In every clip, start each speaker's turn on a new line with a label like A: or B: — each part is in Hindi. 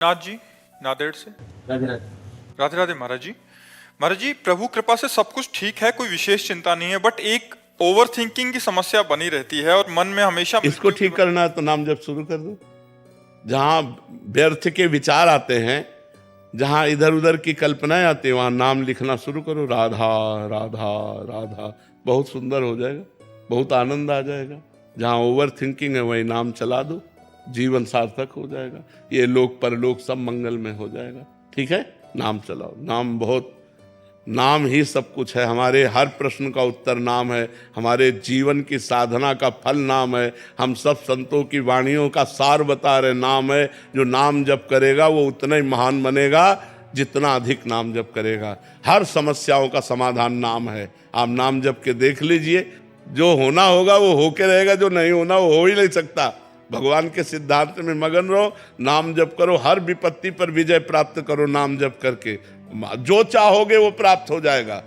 A: नाथ जी, नांदेड़ से।
B: राधे राधे।
A: राधे राधे महाराज जी। महाराज जी, प्रभु कृपा से सब कुछ ठीक है, कोई विशेष चिंता नहीं है, बट एक ओवर थिंकिंग की समस्या बनी रहती है और मन में हमेशा
C: इसको
A: मृत्यु
C: ठीक करना है तो नाम जप शुरू कर दो। जहां व्यर्थ के विचार आते हैं, जहां इधर उधर की कल्पनाएं आती हैं, वहां नाम लिखना शुरू करो। राधा राधा राधा, बहुत सुंदर हो जाएगा, बहुत आनंद आ जाएगा। जहां ओवर थिंकिंग है वही नाम चला दो, जीवन सार्थक हो जाएगा। ये लोक परलोक सब मंगल में हो जाएगा। ठीक है, नाम चलाओ। नाम ही सब कुछ है। हमारे हर प्रश्न का उत्तर नाम है, हमारे जीवन की साधना का फल नाम है। हम सब संतों की वाणियों का सार बता रहे नाम है। जो नाम जप करेगा वो उतना ही महान बनेगा जितना अधिक नाम जप करेगा। हर समस्याओं का समाधान नाम है। आप नाम जप के देख लीजिए, जो होना होगा वो होके रहेगा, जो नहीं होना वो हो ही नहीं सकता। भगवान के सिद्धांत में मगन रहो, नाम जप करो, हर विपत्ति पर विजय प्राप्त करो नाम जप करके। जो चाहोगे वो प्राप्त हो जाएगा,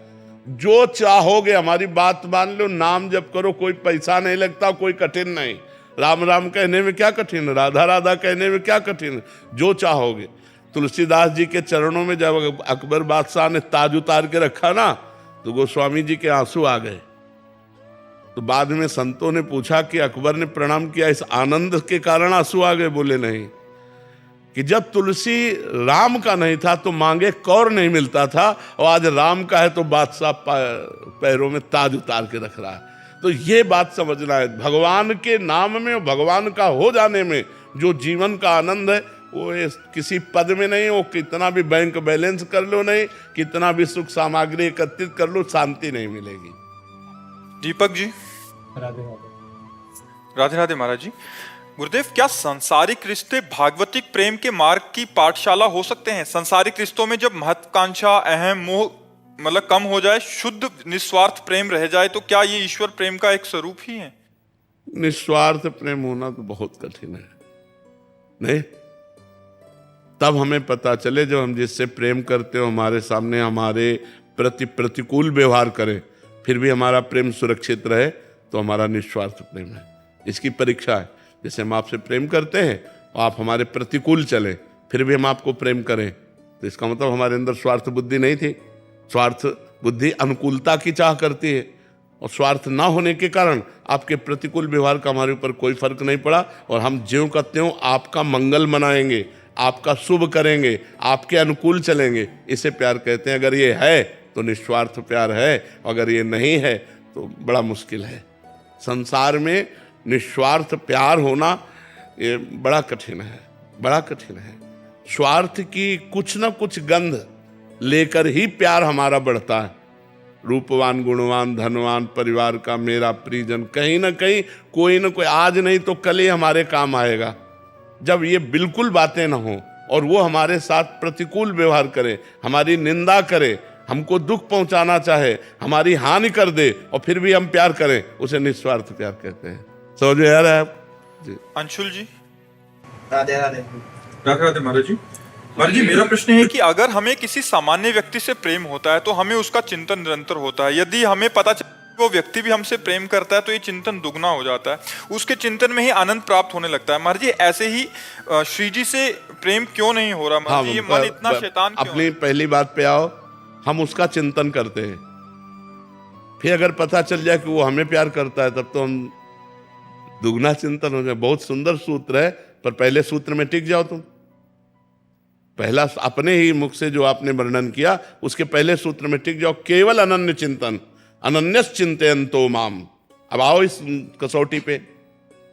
C: जो चाहोगे। हमारी बात मान लो, नाम जप करो, कोई पैसा नहीं लगता, कोई कठिन नहीं। राम राम कहने में क्या कठिन, राधा राधा कहने में क्या कठिन, जो चाहोगे। तुलसीदास जी के चरणों में जब अकबर बादशाह ने ताज उतार के रखा ना, तो गोस्वामी जी के आंसू आ गए। तो बाद में संतों ने पूछा कि अकबर ने प्रणाम किया, इस आनंद के कारण आंसू आ गए? बोले नहीं, कि जब तुलसी राम का नहीं था तो मांगे कौर नहीं मिलता था, और आज राम का है तो बादशाह पैरों में ताज उतार के रख रहा है। तो ये बात समझना है, भगवान के नाम में, भगवान का हो जाने में जो जीवन का आनंद है वो किसी पद में नहीं। वो कितना भी बैंक बैलेंस कर लो नहीं, कितना भी सुख सामग्री एकत्रित कर लो, शांति नहीं मिलेगी।
A: दीपक जी।
B: राधे राधे।
A: राधे राधे महाराज जी। गुरुदेव, क्या सांसारिक रिश्ते भागवतिक प्रेम के मार्ग की पाठशाला हो सकते हैं? सांसारिक रिश्तों में जब महत्वाकांक्षा, अहम, मोह मतलब कम हो जाए, शुद्ध निस्वार्थ प्रेम रह जाए, तो क्या ये ईश्वर प्रेम का एक स्वरूप ही है?
C: निस्वार्थ प्रेम होना तो बहुत कठिन है, नहीं? तब हमें पता चले जब हम जिससे प्रेम करते हो हमारे सामने हमारे प्रति प्रतिकूल व्यवहार करें, फिर भी हमारा प्रेम सुरक्षित रहे, तो हमारा निस्वार्थ प्रेम है। इसकी परीक्षा है। जैसे हम आपसे प्रेम करते हैं और आप हमारे प्रतिकूल चले, फिर भी हम आपको प्रेम करें, तो इसका मतलब हमारे अंदर स्वार्थ बुद्धि नहीं थी। स्वार्थ बुद्धि अनुकूलता की चाह करती है, और स्वार्थ ना होने के कारण आपके प्रतिकूल व्यवहार का हमारे ऊपर कोई फर्क नहीं पड़ा, और हम ज्यों का त्यों आपका मंगल मनाएंगे, आपका शुभ करेंगे, आपके अनुकूल चलेंगे। इसे प्यार कहते हैं। अगर ये है तो निस्वार्थ प्यार है, अगर ये नहीं है तो बड़ा मुश्किल है। संसार में निस्वार्थ प्यार होना ये बड़ा कठिन है, बड़ा कठिन है। स्वार्थ की कुछ ना कुछ गंध लेकर ही प्यार हमारा बढ़ता है। रूपवान, गुणवान, धनवान, परिवार का मेरा परिजन, कहीं ना कहीं कोई ना कोई आज नहीं तो कल ही हमारे काम आएगा। जब ये बिल्कुल बातें ना हो और वो हमारे साथ प्रतिकूल व्यवहार करे, हमारी निंदा करे, हमको दुख पहुंचाना चाहे, हमारी हानि कर दे, और फिर भी हम प्यार करें, उसे निस्वार्थ प्यार कहते हैं। समझ में आ रहा है आप जी?
A: अंशुल जी।
B: राधे राधे।
A: राधे राधे महाराज जी। महाराज जी, मेरा प्रश्न है कि अगर हमें किसी सामान्य व्यक्ति से प्रेम होता है तो हमें उसका चिंतन निरंतर होता है। यदि हमें पता चले वो व्यक्ति भी हमसे प्रेम करता है तो ये चिंतन दुगना हो जाता है, उसके चिंतन में ही आनंद प्राप्त होने लगता है। महाराज जी, ऐसे ही श्री जी से प्रेम क्यों नहीं हो रहा? महाराज जी, ये मन इतना शैतान क्यों?
C: अपनी पहली बात पे आओ। हम उसका चिंतन करते हैं, फिर अगर पता चल जाए कि वो हमें प्यार करता है, तब तो हम दुगना चिंतन हो जाए। बहुत सुंदर सूत्र है, पर पहले सूत्र में टिक जाओ तुम। पहला अपने ही मुख से जो आपने वर्णन किया, उसके पहले सूत्र में टिक जाओ। केवल अनन्य चिंतन, अनन्यस चिंतयन्तो माम। अब आओ इस कसौटी पे।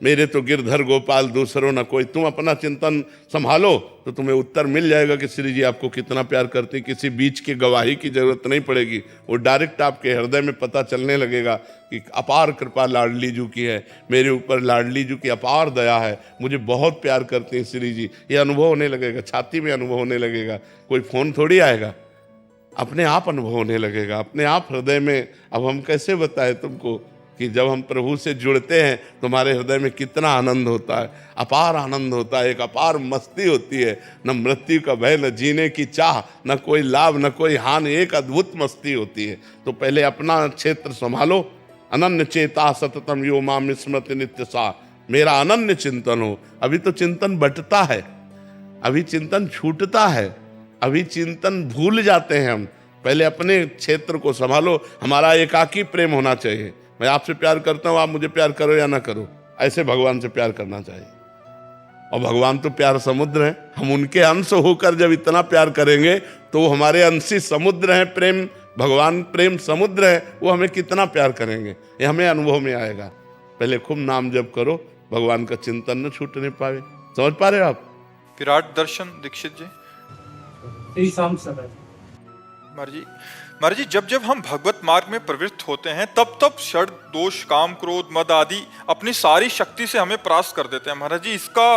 C: मेरे तो गिरधर गोपाल दूसरों न कोई। तुम अपना चिंतन संभालो तो तुम्हें उत्तर मिल जाएगा कि श्री जी आपको कितना प्यार करते हैं। किसी बीच की गवाही की जरूरत नहीं पड़ेगी, वो डायरेक्ट आपके हृदय में पता चलने लगेगा कि अपार कृपा लाडली जू की है, मेरे ऊपर लाडली जू की अपार दया है, मुझे बहुत प्यार करते हैं श्री जी। ये अनुभव होने लगेगा, छाती में अनुभव होने लगेगा। कोई फोन थोड़ी आएगा, अपने आप अनुभव होने लगेगा, अपने आप हृदय में। अब हम कैसे बताएं तुमको कि जब हम प्रभु से जुड़ते हैं तुम्हारे हृदय में कितना आनंद होता है, अपार आनंद होता है, एक अपार मस्ती होती है। न मृत्यु का भय, न जीने की चाह, न कोई लाभ, न कोई हानि, एक अद्भुत मस्ती होती है। तो पहले अपना क्षेत्र संभालो। अनन्य चेता सततम यो माम स्मृति नित्य सा। मेरा अनन्य चिंतन हो। अभी तो चिंतन बटता है, अभी चिंतन छूटता है, अभी चिंतन भूल जाते हैं हम। पहले अपने क्षेत्र को संभालो। हमारा एकाकी प्रेम होना चाहिए। मैं आपसे प्यार करता हूं, आप मुझे प्यार करो या ना करो, ऐसे भगवान से प्यार करना चाहिए। और भगवान तो प्यार समुद्र है, हम उनके अंश होकर जब इतना प्यार करेंगे तो वो हमारे अंशी समुद्र हैं। प्रेम भगवान प्रेम समुद्र है, वो हमें कितना प्यार करेंगे ये हमें अनुभव में आएगा। पहले खूब नाम जप करो, भगवान का चिंतन न छूटने पावे। समझ पा रहे हो आप?
A: विराट दर्शन दीक्षित जी।
B: श्री शाम सदा।
A: महाराज जी जब जब हम भगवत मार्ग में प्रवृत्त होते हैं तब तब षड दोष काम क्रोध मद आदि अपनी सारी शक्ति से हमें परास्त कर देते हैं। महाराज जी इसका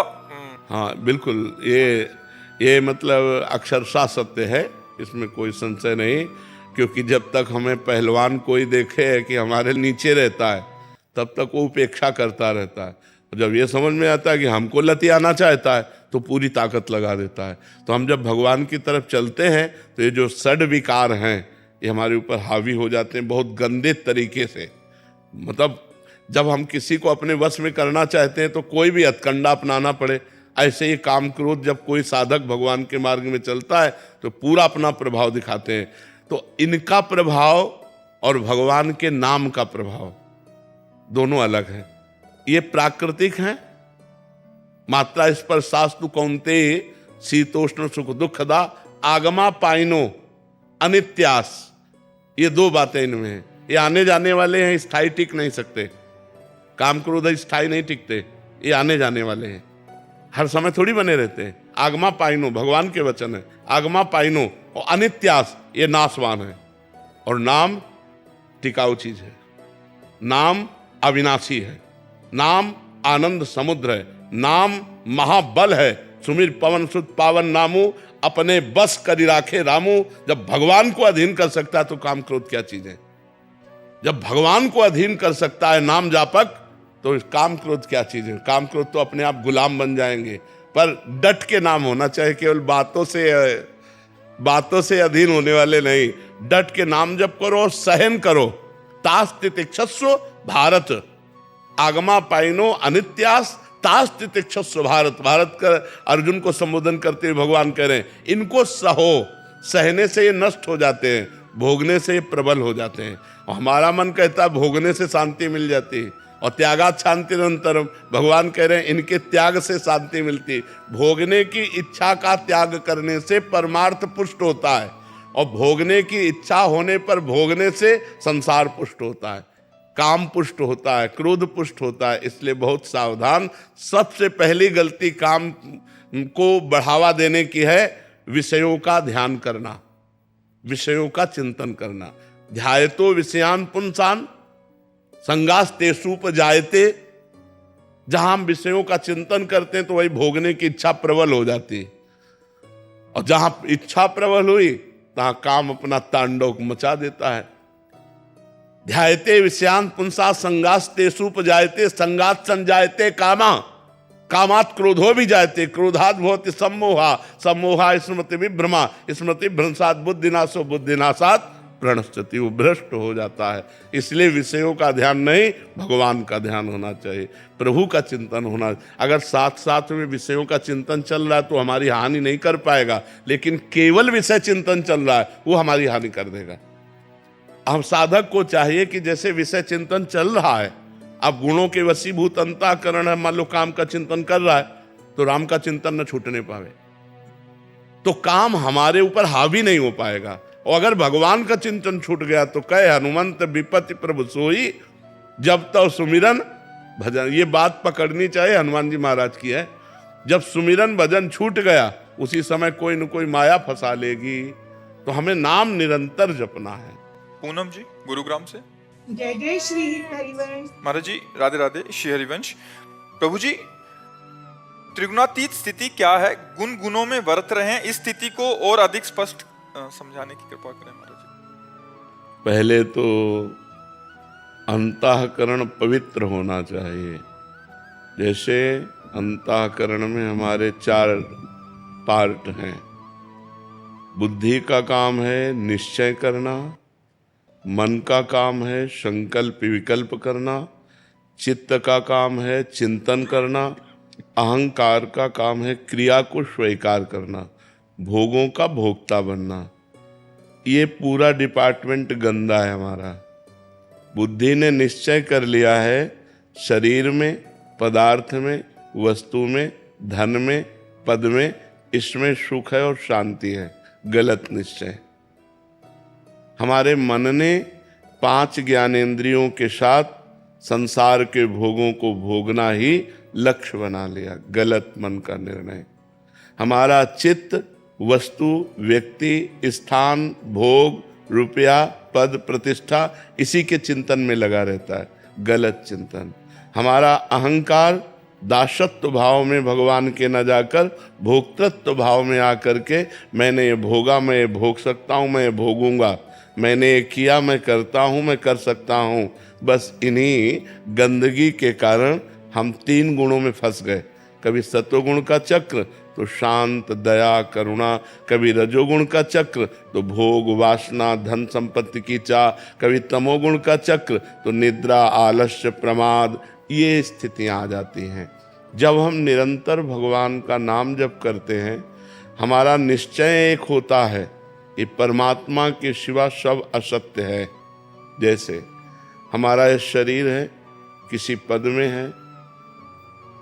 C: हाँ बिल्कुल, ये मतलब अक्षरशः सत्य है, इसमें कोई संशय नहीं। क्योंकि जब तक हमें पहलवान कोई देखे कि हमारे नीचे रहता है तब तक वो उपेक्षा करता रहता है। जब ये समझ में आता है कि हमको लतियाना चाहता है तो पूरी ताकत लगा देता है। तो हम जब भगवान की तरफ चलते हैं तो ये जो षड विकार हैं ये हमारे ऊपर हावी हो जाते हैं बहुत गंदे तरीके से। मतलब जब हम किसी को अपने वश में करना चाहते हैं तो कोई भी हथकंडा अपनाना पड़े। ऐसे ही काम क्रोध जब कोई साधक भगवान के मार्ग में चलता है तो पूरा अपना प्रभाव दिखाते हैं। तो इनका प्रभाव और भगवान के नाम का प्रभाव दोनों अलग हैं। ये प्राकृतिक हैं, मात्रा स्पर्शास्तु कौन्ते शीतोष्ण सुख दुखदा आगमा पाइनो अनित्यास, ये दो बातें इनमें हैं। ये आने जाने वाले हैं, स्थायी टिक नहीं सकते। काम क्रोध स्थायी नहीं टिकते, ये आने जाने वाले हैं, हर समय थोड़ी बने रहते हैं। आगमा पाइनो भगवान के वचन है, आगमा पाइनो, और अनित्यास ये नाशवान है। और नाम टिकाऊ चीज है, नाम अविनाशी है, नाम आनंद समुद्र है, नाम महाबल है। सुमिर पवन सुत पावन नामू अपने बस करी राखे रामू। जब भगवान को अधीन कर सकता है तो काम क्रोध क्या चीज है? जब भगवान को अधीन कर सकता है नाम जापक तो काम क्रोध क्या चीज है? काम क्रोध तो अपने आप गुलाम बन जाएंगे। पर डट के नाम होना चाहिए, केवल बातों से अधीन होने वाले नहीं। डट के नाम जप करो और सहन करो। तास तितिक्षस्व भारत आगमा पाइनो अनित्यास तास तितिक्षस्व भारत। भारत का अर्जुन को संबोधन करते हुए भगवान कह रहे हैं इनको सहो। सहने से ये नष्ट हो जाते हैं, भोगने से ये प्रबल हो जाते हैं। और हमारा मन कहता है भोगने से शांति मिल जाती है, और त्यागात शांति निरंतरम। भगवान कह रहे हैं इनके त्याग से शांति मिलती। भोगने की इच्छा का त्याग करने से परमार्थ पुष्ट होता है, और भोगने की इच्छा होने पर भोगने से संसार पुष्ट होता है, काम पुष्ट होता है, क्रोध पुष्ट होता है। इसलिए बहुत सावधान। सबसे पहली गलती काम को बढ़ावा देने की है, विषयों का ध्यान करना, विषयों का चिंतन करना। ध्यायतो विषयान पुंसान संगास तेसूप जायते। जहां हम विषयों का चिंतन करते हैं तो वही भोगने की इच्छा प्रबल हो जाती है, और जहां इच्छा प्रबल हुई तहां काम अपना तांडव मचा देता है। ध्यायते विषयान पुंसा संगास तेसूप जायते संगात संजायते कामा कामात क्रोधो भी जायते क्रोधात भवति सम्मोहा सम्मोहा स्मृति विभ्रमा स्मृति भ्रंशात बुद्धिनाशो बुद्धिनाशात प्रणश्यति। वो भ्रष्ट हो जाता है। इसलिए विषयों का ध्यान नहीं, भगवान का ध्यान होना चाहिए, प्रभु का चिंतन होना। अगर साथ साथ में विषयों का चिंतन चल रहा है तो हमारी हानि नहीं कर पाएगा, लेकिन केवल विषय चिंतन चल रहा है वो हमारी हानि कर देगा। हम साधक को चाहिए कि जैसे विषय चिंतन चल रहा है, अब गुणों के वशीभूत अंतःकरण है, मान लो काम का चिंतन कर रहा है तो राम का चिंतन न छूटने पावे, तो काम हमारे ऊपर हावी नहीं हो पाएगा। और अगर भगवान का चिंतन छूट गया तो कहे हनुमंत विपत्ति प्रभु सोई जब तक सुमिरन भजन। ये बात पकड़नी चाहिए, हनुमान जी महाराज की है। जब सुमिरन भजन छूट गया उसी समय कोई न कोई माया फंसा लेगी। तो हमें नाम निरंतर जपना है।
A: पूनम जी गुरुग्राम से।
D: जय जय श्री हरिवंश।
A: महाराज जी राधे राधे श्री हरिवंश। प्रभु जी त्रिगुणातीत स्थिति क्या है? गुण गुणों में वर्त रहे हैं, इस स्थिति को और अधिक स्पष्ट समझाने की कृपा करें महाराज जी।
C: पहले तो अंतःकरण पवित्र होना चाहिए। जैसे अंतःकरण में हमारे 4 पार्ट हैं। बुद्धि का काम है निश्चय करना, मन का काम है संकल्प विकल्प करना, चित्त का काम है चिंतन करना, अहंकार का काम है क्रिया को स्वीकार करना, भोगों का भोक्ता बनना। ये पूरा डिपार्टमेंट गंदा है हमारा। बुद्धि ने निश्चय कर लिया है शरीर में, पदार्थ में, वस्तु में, धन में, पद में, इसमें सुख है और शांति है। गलत निश्चय। हमारे मन ने 5 ज्ञानेंद्रियों के साथ संसार के भोगों को भोगना ही लक्ष्य बना लिया। गलत मन का निर्णय। हमारा चित्त वस्तु, व्यक्ति, स्थान, भोग, रुपया, पद, प्रतिष्ठा इसी के चिंतन में लगा रहता है। गलत चिंतन। हमारा अहंकार दासत्व भाव में भगवान के न जाकर भोक्तृत्व भाव में आकर के मैंने ये भोगा, मैं ये भोग सकता हूँ, मैं ये भोगूंगा, मैंने ये किया, मैं करता हूँ, मैं कर सकता हूँ। बस इन्हीं गंदगी के कारण हम 3 गुणों में फंस गए। कभी सत्वगुण का चक्र तो शांत, दया, करुणा। कभी रजोगुण का चक्र तो भोग, वासना, धन संपत्ति की चाह। कभी तमोगुण का चक्र तो निद्रा, आलस्य, प्रमाद। ये स्थितियां आ जाती हैं। जब हम निरंतर भगवान का नाम जप करते हैं, हमारा निश्चय एक होता है कि परमात्मा के सिवा सब असत्य है। जैसे हमारा ये शरीर है, किसी पद में है,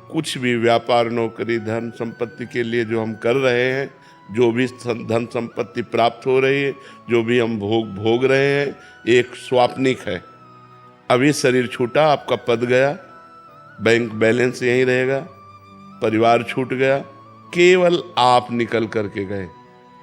C: कुछ भी व्यापार, नौकरी, धन संपत्ति के लिए जो हम कर रहे हैं, जो भी धन संपत्ति प्राप्त हो रही है, जो भी हम भोग रहे हैं, एक स्वाप्निक है। अभी शरीर छूटा, आपका पद गया, बैंक बैलेंस यहीं रहेगा, परिवार छूट गया, केवल आप निकल करके गए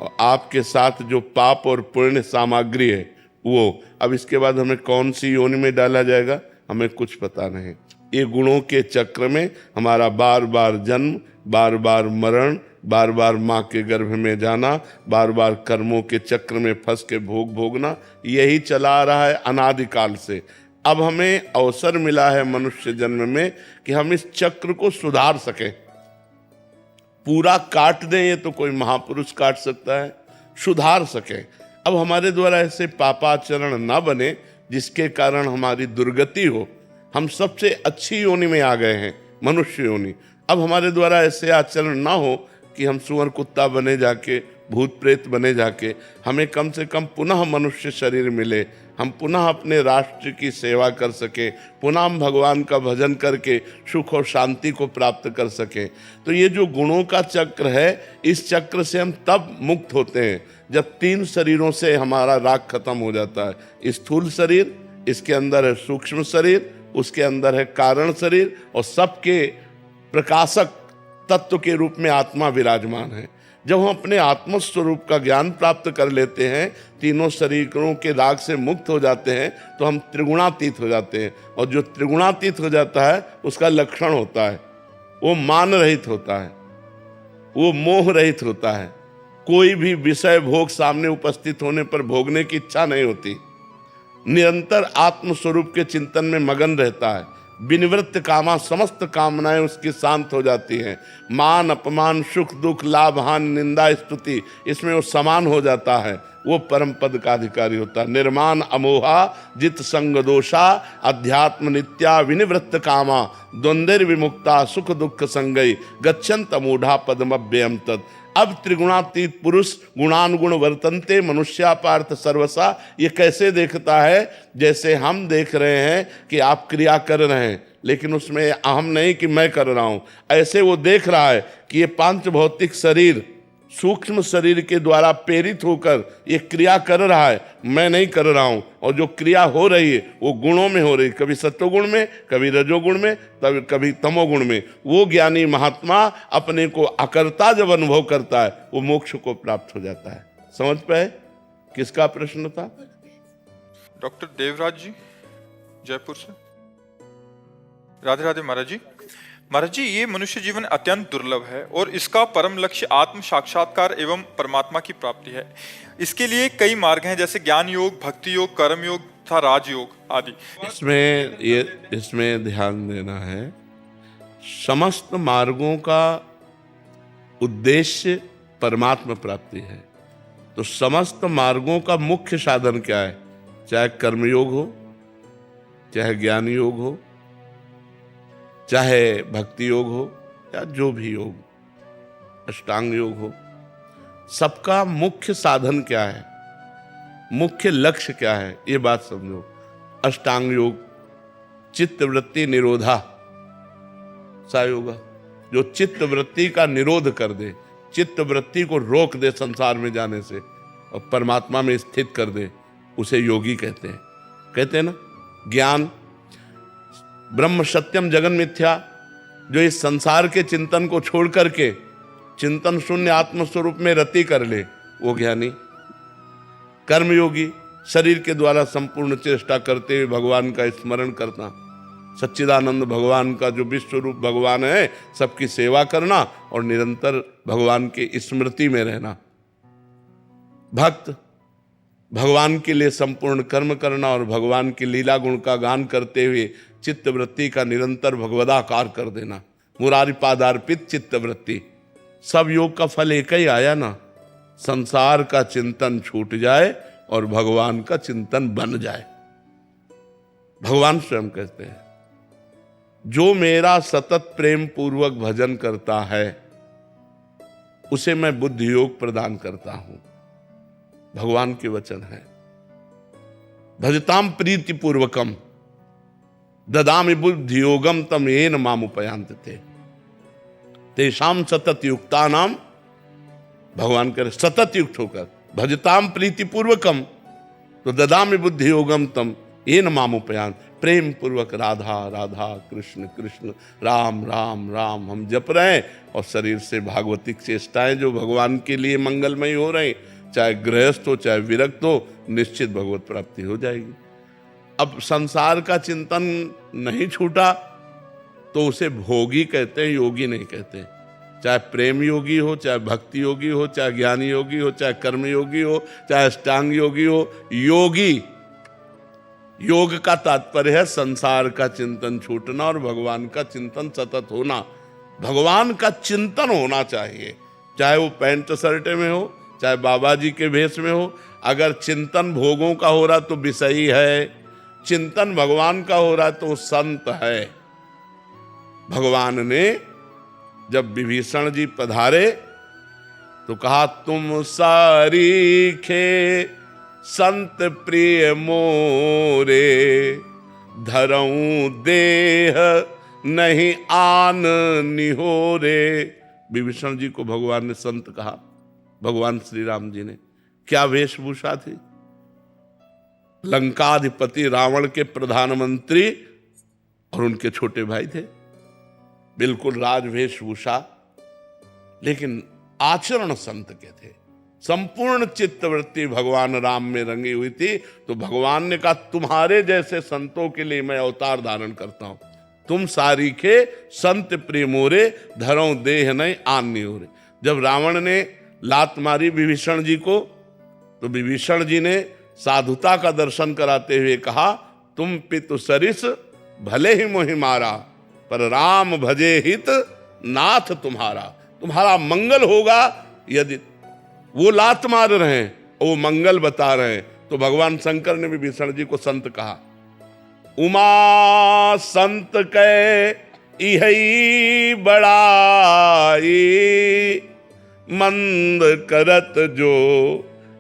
C: और आपके साथ जो पाप और पुण्य सामग्री है वो। अब इसके बाद हमें कौन सी योनि में डाला जाएगा हमें कुछ पता नहीं। ये गुणों के चक्र में हमारा बार बार जन्म, बार बार मरण, बार बार माँ के गर्भ में जाना, बार बार कर्मों के चक्र में फंस के भोग भोगना, यही चला आ रहा है अनादिकाल से। अब हमें अवसर मिला है मनुष्य जन्म में कि हम इस चक्र को सुधार सकें। पूरा काट दें ये तो कोई महापुरुष काट सकता है, सुधार सकें। अब हमारे द्वारा ऐसे पापाचरण ना बने जिसके कारण हमारी दुर्गति हो। हम सबसे अच्छी योनि में आ गए हैं, मनुष्य योनि। अब हमारे द्वारा ऐसे आचरण ना हो कि हम सुअर कुत्ता बने जाके, भूत प्रेत बने जाके। हमें कम से कम पुनः मनुष्य शरीर मिले, हम पुनः अपने राष्ट्र की सेवा कर सके, पुनः हम भगवान का भजन करके सुख और शांति को प्राप्त कर सके। तो ये जो गुणों का चक्र है, इस चक्र से हम तब मुक्त होते हैं जब 3 शरीरों से हमारा राग खत्म हो जाता है। स्थूल शरीर, इसके अंदर है सूक्ष्म शरीर, उसके अंदर है कारण शरीर, और सबके प्रकाशक तत्व के रूप में आत्मा विराजमान है। जब हम अपने आत्मस्वरूप का ज्ञान प्राप्त कर लेते हैं, तीनों शरीरों के राग से मुक्त हो जाते हैं, तो हम त्रिगुणातीत हो जाते हैं। और जो त्रिगुणातीत हो जाता है उसका लक्षण होता है, वो मान रहित होता है, वो मोह रहित होता है। कोई भी विषय भोग सामने उपस्थित होने पर भोगने की इच्छा नहीं होती। निरंतर आत्मस्वरूप के चिंतन में मगन रहता है। विनिवृत्त कामा, समस्त कामनाएं उसकी शांत हो जाती हैं। मान अपमान, सुख दुख, लाभ हानि, निंदा स्तुति, इसमें वो समान हो जाता है। वो परम पद का अधिकारी होता है। निर्माण अमोहा जित संग दोषा, अध्यात्म नित्या विनिवृत्त कामा, द्वंद्व विमुक्ता सुख दुख संगई, गच्छन्त मूढ़ा पदमव्ययम तत्। अब त्रिगुणातीत पुरुष गुणानुगुण वर्तन्ते मनुष्या पार्थ सर्वसा। ये कैसे देखता है? जैसे हम देख रहे हैं कि आप क्रिया कर रहे हैं, लेकिन उसमें अहम नहीं कि मैं कर रहा हूं। ऐसे वो देख रहा है कि ये 5 भौतिक शरीर सूक्ष्म शरीर के द्वारा प्रेरित होकर ये क्रिया कर रहा है, मैं नहीं कर रहा हूं। और जो क्रिया हो रही है वो गुणों में हो रही है, कभी सत्वगुण में, कभी रजोगुण में, कभी तमोगुण में। वो ज्ञानी महात्मा अपने को अकर्ता जब अनुभव करता है, वो मोक्ष को प्राप्त हो जाता है। समझ पाए? किसका प्रश्न था?
A: डॉक्टर देवराज जी, जयपुर से। राधे राधे महाराज जी। महाराज जी, ये मनुष्य जीवन अत्यंत दुर्लभ है और इसका परम लक्ष्य आत्म साक्षात्कार एवं परमात्मा की प्राप्ति है। इसके लिए कई मार्ग हैं, जैसे ज्ञान योग, भक्ति योग, कर्म योग तथा राजयोग आदि।
C: इसमें ध्यान देना है, समस्त मार्गों का उद्देश्य परमात्मा प्राप्ति है। तो समस्त मार्गों का मुख्य साधन क्या है? चाहे कर्मयोग हो, चाहे ज्ञान योग हो, चाहे भक्ति योग हो, या जो भी योग, अष्टांग योग हो, सबका मुख्य साधन क्या है, मुख्य लक्ष्य क्या है, ये बात समझो। अष्टांग योग चित्त वृत्ति निरोधा सा योग, जो चित्त वृत्ति का निरोध कर दे, चित्त वृत्ति को रोक दे संसार में जाने से और परमात्मा में स्थित कर दे, उसे योगी कहते हैं। कहते हैं ना, ज्ञान ब्रह्म सत्यम जगन मिथ्या, जो इस संसार के चिंतन को छोड़ करके चिंतन शून्य आत्मस्वरूप में रति कर ले, वो ज्ञानी। कर्मयोगी शरीर के द्वारा संपूर्ण चेष्टा करते हुए भगवान का स्मरण करना, सच्चिदानंद भगवान का जो विश्व रूप भगवान है, सबकी सेवा करना और निरंतर भगवान के स्मृति में रहना। भक्त भगवान के लिए संपूर्ण कर्म करना और भगवान की लीला गुण का गान करते हुए चित्त वृत्ति का निरंतर भगवदाकार कर देना। मुरारी पादार्पित चित्त वृत्ति। सब योग का फल एक ही आया ना, संसार का चिंतन छूट जाए और भगवान का चिंतन बन जाए। भगवान स्वयं कहते हैं, जो मेरा सतत प्रेम पूर्वक भजन करता है उसे मैं बुद्धि योग प्रदान करता हूं। भगवान के वचन है, भजताम प्रीति पूर्वकम ददामि बुद्धि योगम तम येन मामुपयांत थे तेषाम सतत युक्ता नाम। भगवान करे सतत युक्त होकर भजताम प्रीति पूर्वकम तो ददामि बुद्धि योगम तम येन मामुपयांत। प्रेम पूर्वक राधा राधा कृष्ण कृष्ण राम राम राम हम जप रहे हैं और शरीर से भागवतिक चेष्टाएं जो भगवान के लिए मंगलमय हो रहे हैं, चाहे गृहस्थ हो चाहे विरक्त हो, निश्चित भगवत प्राप्ति हो जाएगी। अब संसार का चिंतन नहीं छूटा तो उसे भोगी कहते हैं, योगी नहीं कहते। चाहे प्रेम योगी हो, चाहे भक्ति योगी हो, चाहे ज्ञानी योगी हो, चाहे कर्म योगी हो, चाहे अष्टांग योगी हो, योगी, योग का तात्पर्य है संसार का चिंतन छूटना और भगवान का चिंतन सतत होना। भगवान का चिंतन होना चाहिए, चाहे वो पैंट शर्ट में हो, चाहे बाबा जी के भेष में हो। अगर चिंतन भोगों का हो रहा तो विषयी है, चिंतन भगवान का हो रहा तो संत है। भगवान ने जब विभीषण जी पधारे तो कहा, तुम सारीखे संत प्रिय मोरे धरऊं देह नहीं आन निहोरे। विभीषण जी को भगवान ने संत कहा। भगवान श्री राम जी ने क्या वेशभूषा थी, लंकाधिपति रावण के प्रधानमंत्री और उनके छोटे भाई थे, बिल्कुल राज वेशभूषा, लेकिन आचरण संत के थे। संपूर्ण चित्तवृत्ति भगवान राम में रंगी हुई थी। तो भगवान ने कहा, तुम्हारे जैसे संतों के लिए मैं अवतार धारण करता हूं। तुम सारीखे संत प्रेमोरे धरो देह नहीं आन्नी हो रे। जब रावण ने लात मारी विभीषण जी को तो विभीषण जी ने साधुता का दर्शन कराते हुए कहा, तुम पितु सरिस भले ही मोहि मारा पर राम भजे हित नाथ तुम्हारा। तुम्हारा मंगल होगा यदि वो लात मार रहे हैं और वो मंगल बता रहे हैं। तो भगवान शंकर ने विभीषण जी को संत कहा। उमा संत कै इहई बड़ाई मंद करत जो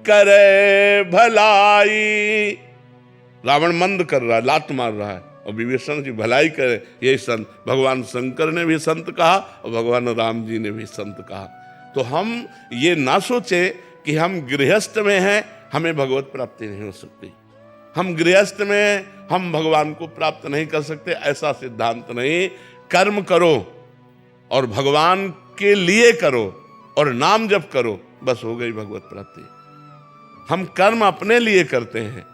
C: करे भलाई। रावण मंद कर रहा है, लात मार रहा है और विभीषण जी भलाई करे, यही संत। भगवान शंकर ने भी संत कहा और भगवान राम जी ने भी संत कहा। तो हम ये ना सोचे कि हम गृहस्थ में हैं, हमें भगवत प्राप्ति नहीं हो सकती, हम गृहस्थ में हम भगवान को प्राप्त नहीं कर सकते, ऐसा सिद्धांत नहीं। कर्म करो और भगवान के लिए करो और नाम जप करो, बस हो गई भगवत प्राप्ति। हम कर्म अपने लिए करते हैं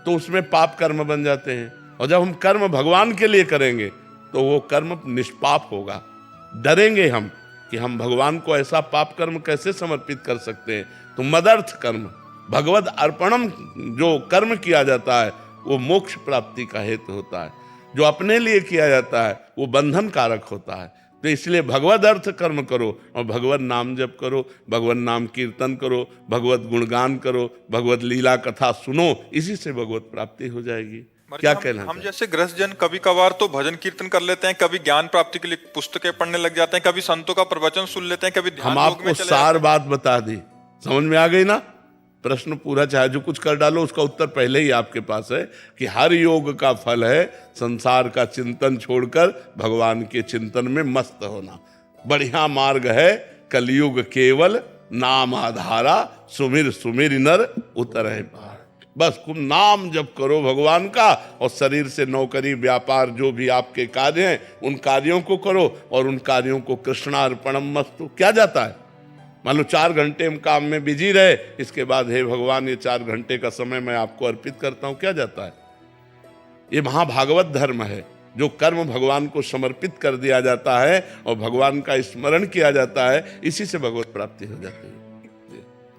C: तो उसमें पाप कर्म बन जाते हैं, और जब हम कर्म भगवान के लिए करेंगे तो वो कर्म निष्पाप होगा। डरेंगे हम कि हम भगवान को ऐसा पाप कर्म कैसे समर्पित कर सकते हैं। तो मदर्थ कर्म, भगवद अर्पणम जो कर्म किया जाता है वो मोक्ष प्राप्ति का हेतु होता है। जो अपने लिए किया जाता है वो बंधन कारक होता है। तो इसलिए भगवद अर्थ कर्म करो और भगवत नाम जप करो, भगवत नाम कीर्तन करो, भगवत गुणगान करो, भगवत लीला कथा सुनो, इसी से भगवत प्राप्ति हो जाएगी। क्या
A: हम-
C: कहना
A: हम
C: चाहते हैं?
A: जैसे गृहस्थ जन कभी कभार तो भजन कीर्तन कर लेते हैं, कभी ज्ञान प्राप्ति के लिए पुस्तकें पढ़ने लग जाते हैं, कभी संतों का प्रवचन सुन लेते हैं, कभी ध्यान
C: हम
A: योग
C: आपको
A: में चले
C: सार
A: जाते
C: बात बता दी, समझ में आ गई ना? प्रश्न पूरा चाहे जो कुछ कर डालो, उसका उत्तर पहले ही आपके पास है कि हर योग का फल है संसार का चिंतन छोड़कर भगवान के चिंतन में मस्त होना। बढ़िया मार्ग है कलयुग केवल नाम आधारा, सुमिर सुमिर नर उतरे पार। बस खूब नाम जप करो भगवान का, और शरीर से नौकरी व्यापार जो भी आपके कार्य हैं उन कार्यों को करो, और उन कार्यों को कृष्णार्पणम मस्तु। क्या जाता है? मान लो 4 घंटे हम काम में बिजी रहे, इसके बाद हे भगवान ये 4 घंटे का समय मैं आपको अर्पित करता हूं, क्या जाता है? ये महाभागवत धर्म है। जो कर्म भगवान को समर्पित कर दिया जाता है और भगवान का स्मरण किया जाता है, इसी से भगवत प्राप्ति हो जाती है।